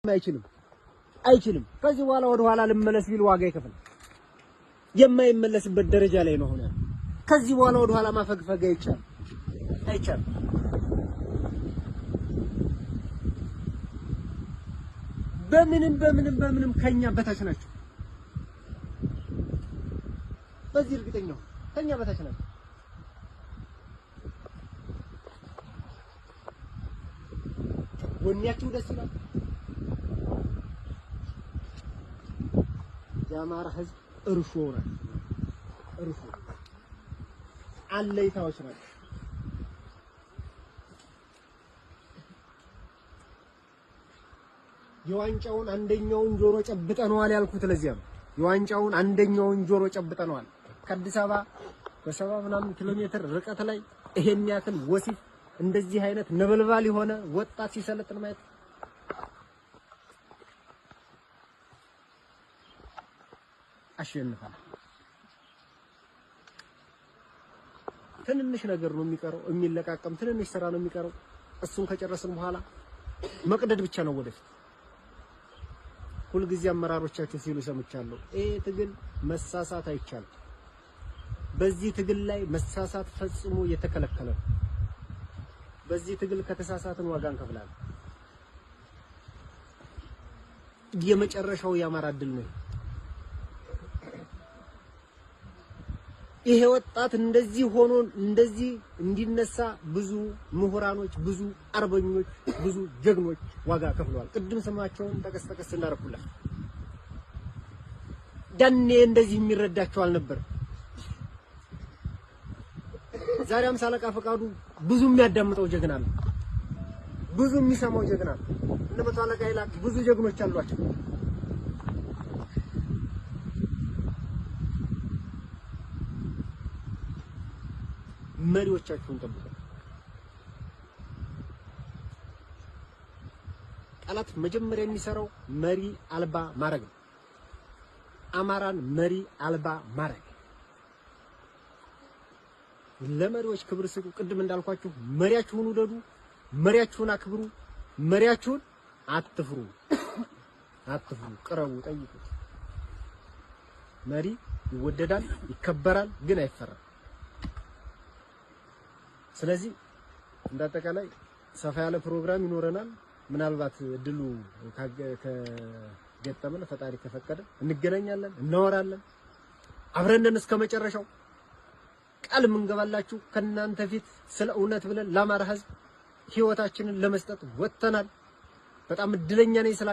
አይችልም ከዚህ በኋላ ወደ ኋላ ልመለስ ቢል ዋጋ ይከፍል የማይመለስበት ደረጃ ላይ ነው ሆነ ከዚህ በኋላ ወደ ኋላ ማፈግፈግ አይቻልም በምንም ከኛ በታች ናቸው በዚህ እርግጠኛ ነው ከኛ በታች ናቸው ወንያችሁ ደስ ይላል የአማራ ህዝብ እርሾ አለይታዎች ናቸው የዋንጫውን አንደኛውን ጆሮ ጨብጠነዋል ያልኩት ለዚያ ነው የዋንጫውን አንደኛውን ጆሮ ጨብጠነዋል ከአዲስ አበባ በ70 ምናምን ኪሎ ሜትር ርቀት ላይ ይሄን ያክል ወሲፍ እንደዚህ አይነት ነበልባል የሆነ ወጣት ሲሰለጥን ማየት አሸንፋል ትንንሽ ነገር ነው የሚቀረው የሚለቃቀም ትንንሽ ስራ ነው የሚቀረው እሱን ከጨረስን በኋላ መቅደድ ብቻ ነው ወደፊት ሁሉ ጊዜ አመራሮቻችን ሲሉ ሰምቻለሁ ትግል መሳሳት አይቻልም በዚህ ትግል ላይ መሳሳት ፈጽሞ የተከለከለ በዚህ ትግል ከተሳሳትን ዋጋ እንከፍላለን የመጨረሻው ያማራ ድል ነው ይሄ ወጣት እንደዚህ ሆኖ እንደዚህ እንዲነሳ ብዙ ምሁራኖች ብዙ አርበኞች ብዙ ጀግኖች ዋጋ ከፍለዋል ቅድም ስማቸውን ተከስተከስ እናረኩላችሁ ዳኔ እንደዚህ የሚረዳቸው አልነበር ዛሬም ሳለቃ ፈቃዱ ብዙ የሚያዳምጠው ጀግና ነው ብዙ የሚሰማው ጀግና ነው እንደመቶ አለቃ ይላክ ብዙ ጀግኖች አሏቸው መሪዎቻችሁን ጠብቁ ቃላት መጀመሪያ የሚሰራው መሪ አልባ ማረግ ነው አማራን መሪ አልባ ማረግ ለመሪዎች ክብር ስጡ ቅድም እንዳልኳችሁ መሪያችሁን ውደዱ መሪያችሁን አክብሩ መሪያችሁን አትፍሩ ቅረቡ ጠይቁት መሪ ይወደዳል ይከበራል ግን አይፈራም ስለዚህ እንዳጠቃላይ ሰፋ ያለ ፕሮግራም ይኖረናል ምናልባት እድሉ ከገጠመን ፈጣሪ ከፈቀደ እንገናኛለን እናወራለን አብረን እስከመጨረሻው ቃል ምንገባላችሁ ከናንተ ፊት ስለ እውነት ብለን ለአማራ ህዝብ ህይወታችንን ለመስጠት ወጥተናል በጣም እድለኛ ነኝ